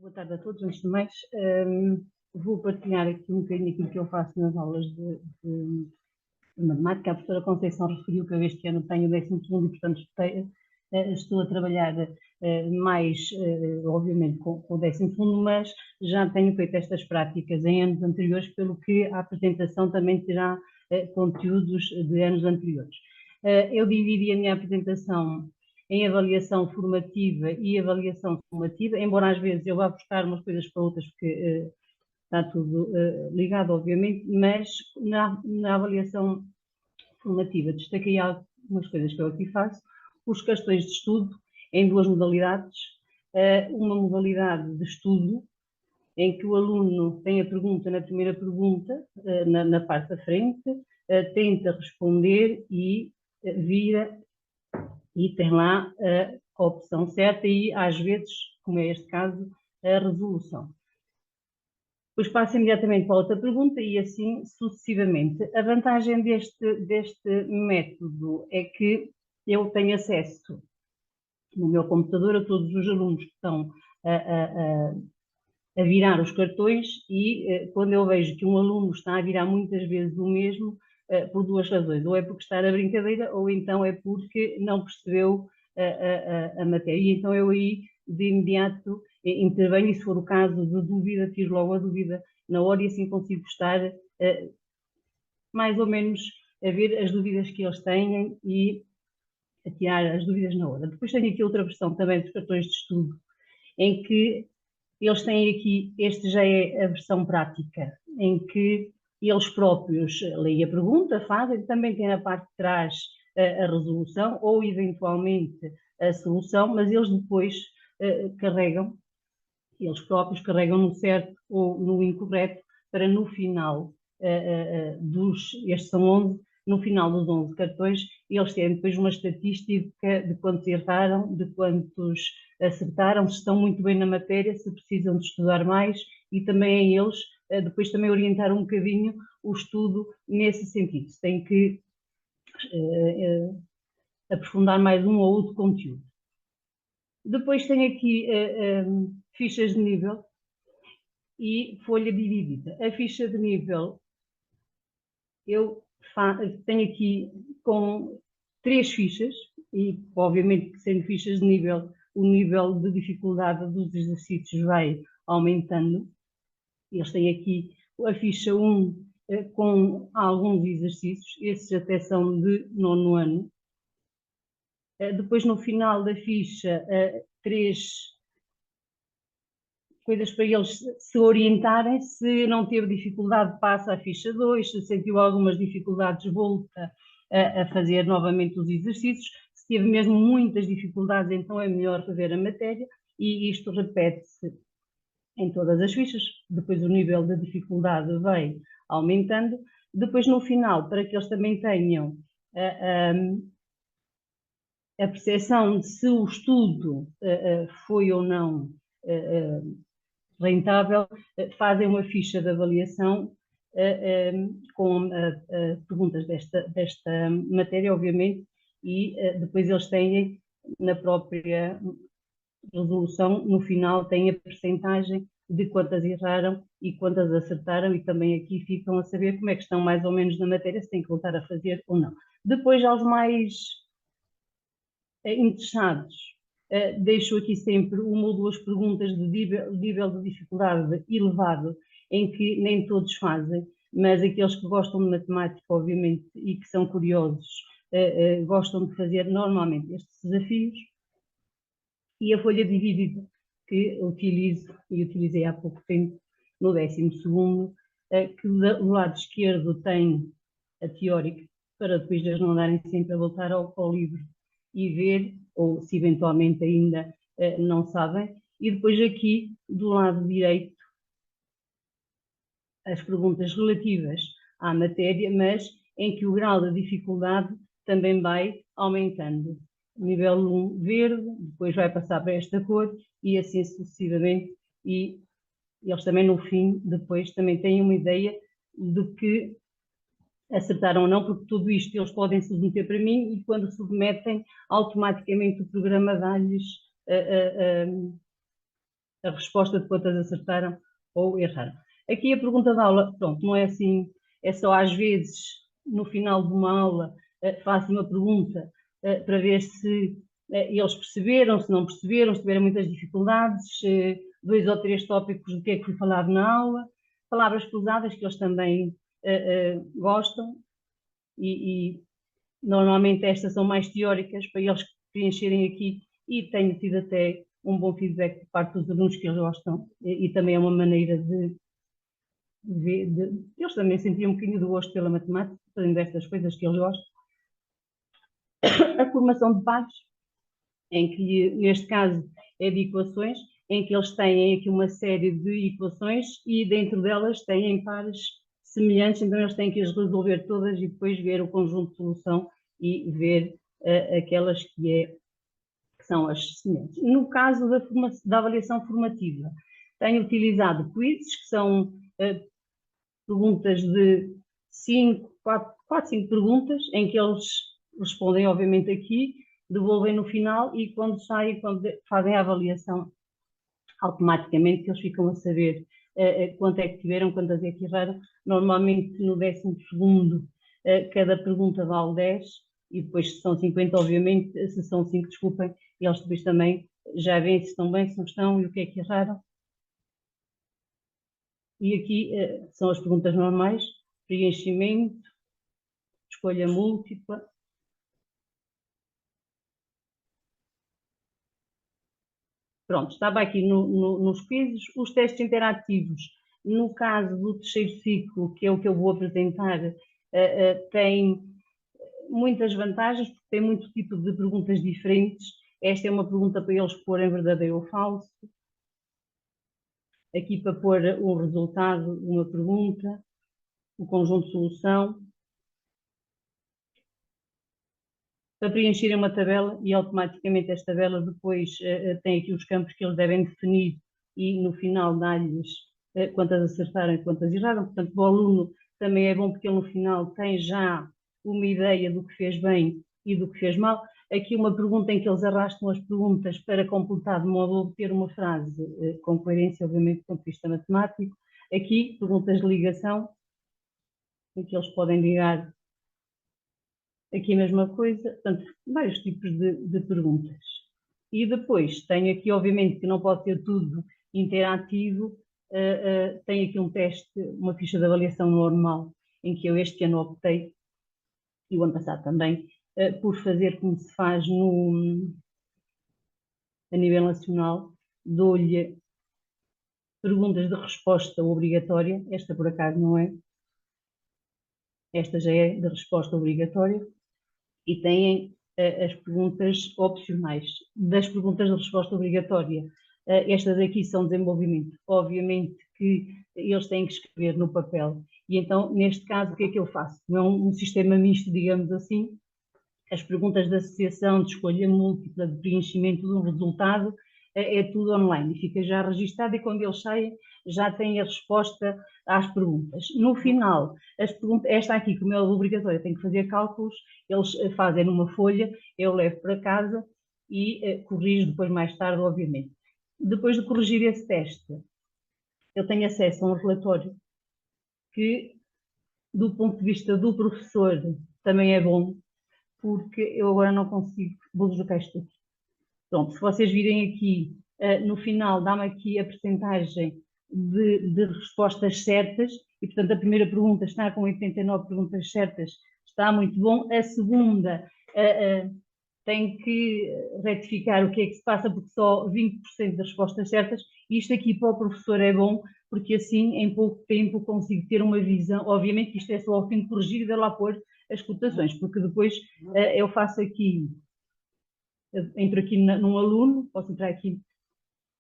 Boa tarde a todos. Antes de mais, vou partilhar aqui um bocadinho aquilo que eu faço nas aulas de matemática. A professora Conceição referiu que eu este ano tenho o 12º e, portanto, estou a trabalhar mais, obviamente, com o 12º, mas já tenho feito estas práticas em anos anteriores, pelo que a apresentação também terá conteúdos de anos anteriores. Eu dividi a minha apresentação em avaliação formativa e avaliação sumativa, embora às vezes eu vá buscar umas coisas para outras, porque está tudo ligado, obviamente, mas na avaliação formativa destaquei algumas coisas que eu aqui faço, os questões de estudo em duas modalidades, uma modalidade de estudo, em que o aluno tem a pergunta na primeira pergunta, na parte da frente, tenta responder e vira e tem lá a opção certa e, às vezes, como é este caso, a resolução. Depois passo imediatamente para outra pergunta e assim sucessivamente. A vantagem deste método é que eu tenho acesso no meu computador a todos os alunos que estão a virar os cartões e quando eu vejo que um aluno está a virar muitas vezes o mesmo, por duas razões. Ou é porque está na brincadeira, ou então é porque não percebeu a matéria. E então eu aí, de imediato, intervenho e, se for o caso de dúvida, tiro logo a dúvida na hora e assim consigo estar mais ou menos a ver as dúvidas que eles têm e a tirar as dúvidas na hora. Depois tenho aqui outra versão também dos cartões de estudo, em que eles têm aqui, este já é a versão prática, em que eles próprios leem a pergunta, fazem, também tem na parte de trás a resolução ou, eventualmente, a solução, mas eles depois carregam, eles próprios carregam no certo ou no incorreto, para no final estes são 11, no final dos 11 cartões, eles têm depois uma estatística de quantos erraram, de quantos acertaram, se estão muito bem na matéria, se precisam de estudar mais e também a eles depois também orientar um bocadinho o estudo nesse sentido. Se tem que aprofundar mais um ou outro conteúdo. Depois tem aqui fichas de nível e folha dividida. A ficha de nível eu tenho aqui com 3 fichas e, obviamente, que sendo fichas de nível, o nível de dificuldade dos exercícios vai aumentando. Eles têm aqui a ficha 1 com alguns exercícios, esses até são de 9º ano. Depois, no final da ficha, 3 coisas para eles se orientarem. Se não teve dificuldade, passa a ficha 2, se sentiu algumas dificuldades, volta a fazer novamente os exercícios. Se teve mesmo muitas dificuldades, então é melhor rever a matéria e isto repete-se em todas as fichas. Depois o nível de dificuldade vai aumentando. Depois, no final, para que eles também tenham a percepção de se o estudo foi ou não rentável, fazem uma ficha de avaliação com perguntas desta matéria, obviamente, e depois eles têm na própria resolução, no final, têm a percentagem de quantas erraram e quantas acertaram, e também aqui ficam a saber como é que estão mais ou menos na matéria, se têm que voltar a fazer ou não. Depois, aos mais interessados, deixo aqui sempre uma ou duas perguntas de nível de dificuldade elevado, em que nem todos fazem, mas aqueles que gostam de matemática, obviamente, e que são curiosos, gostam de fazer normalmente estes desafios. E a folha dividida, que utilizo, e utilizei há pouco tempo, no 12º, que do lado esquerdo tem a teórica, para depois eles não darem sempre a voltar ao livro e ver, ou se eventualmente ainda não sabem. E depois aqui, do lado direito, as perguntas relativas à matéria, mas em que o grau de dificuldade também vai aumentando. Nível 1 verde, depois vai passar para esta cor e assim sucessivamente. E eles também no fim, depois, também têm uma ideia do que acertaram ou não, porque tudo isto eles podem submeter para mim e quando submetem, automaticamente o programa dá-lhes a resposta de quantas acertaram ou erraram. Aqui a pergunta da aula, pronto, não é assim, é só às vezes, no final de uma aula, faço uma pergunta para ver se eles perceberam, se não perceberam, se tiveram muitas dificuldades, 2 ou 3 tópicos do que é que foi falado na aula, palavras cruzadas que eles também gostam e normalmente estas são mais teóricas para eles preencherem aqui e tenho tido até um bom feedback por parte dos alunos que eles gostam e também é uma maneira de ver, eles também sentiam um bocadinho do gosto pela matemática, fazendo destas coisas que eles gostam. A formação de pares, em que neste caso é de equações, em que eles têm aqui uma série de equações e dentro delas têm pares semelhantes, então eles têm que as resolver todas e depois ver o conjunto de solução e ver aquelas que são as semelhantes. No caso da avaliação formativa, tenho utilizado quizzes, que são perguntas de 4, 5 perguntas, em que eles respondem, obviamente, aqui, devolvem no final e quando saem, quando fazem a avaliação, automaticamente que eles ficam a saber quanto é que tiveram, quantas é que erraram. Normalmente, no 12º, cada pergunta vale 10 e depois, se são 50, obviamente, se são 5, desculpem, eles depois também já veem se estão bem, se não estão e o que é que erraram. E aqui são as perguntas normais, preenchimento, escolha múltipla. Pronto, estava aqui nos quizzes. Os testes interativos, no caso do terceiro ciclo, que é o que eu vou apresentar, tem muitas vantagens, porque tem muito tipo de perguntas diferentes. Esta é uma pergunta para eles porem verdadeiro ou falso. Aqui para pôr um resultado, uma pergunta, o conjunto de solução. Para preencherem uma tabela e automaticamente esta tabela depois tem aqui os campos que eles devem definir e no final dá-lhes quantas acertaram e quantas erraram. Portanto, o aluno também é bom porque ele no final tem já uma ideia do que fez bem e do que fez mal. Aqui uma pergunta em que eles arrastam as perguntas para completar de modo a obter uma frase com coerência, obviamente, do ponto de vista matemático. Aqui, perguntas de ligação, em que eles podem ligar aqui a mesma coisa, portanto, vários tipos de perguntas. E depois, tenho aqui, obviamente, que não pode ser tudo interativo, tenho aqui um teste, uma ficha de avaliação normal, em que eu este ano optei, e o ano passado também, por fazer como se faz a nível nacional, dou-lhe perguntas de resposta obrigatória, esta por acaso não é, esta já é de resposta obrigatória, e têm as perguntas opcionais. Das perguntas de resposta obrigatória, estas aqui são desenvolvimento. Obviamente que eles têm que escrever no papel. E então, neste caso, o que é que eu faço? Não é um sistema misto, digamos assim. As perguntas de associação, de escolha múltipla, de preenchimento de um resultado, é tudo online e fica já registado e quando eles saem já têm a resposta às perguntas. No final, as perguntas, esta aqui, como é obrigatória, tem que fazer cálculos, eles fazem numa folha, eu levo para casa e corrijo depois mais tarde, obviamente. Depois de corrigir esse teste, eu tenho acesso a um relatório que, do ponto de vista do professor, também é bom, porque eu agora não consigo, vou deslocar isto aqui. Pronto, se vocês virem aqui, no final dá-me aqui a percentagem de respostas certas, e portanto a primeira pergunta está com 89 perguntas certas, está muito bom. A segunda tem que retificar o que é que se passa, porque só 20% das respostas certas, e isto aqui para o professor é bom, porque assim em pouco tempo consigo ter uma visão, obviamente isto é só ao fim de corrigir e de lá pôr as cotações, porque depois eu faço aqui, entro aqui num aluno, posso entrar aqui,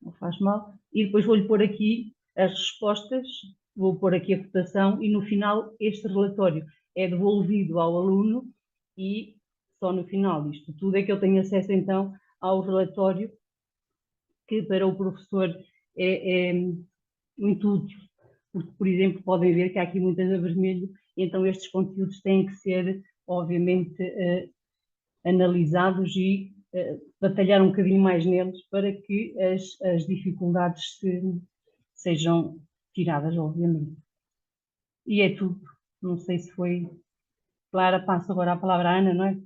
não faz mal, e depois vou-lhe pôr aqui as respostas, vou pôr aqui a cotação e no final este relatório é devolvido ao aluno e só no final disto tudo é que eu tenho acesso então ao relatório que para o professor é muito útil, porque por exemplo podem ver que há aqui muitas a vermelho, então estes conteúdos têm que ser obviamente analisados e batalhar um bocadinho mais neles para que as dificuldades sejam tiradas, obviamente. E é tudo. Não sei se foi clara. Passo agora a palavra à Ana, não é?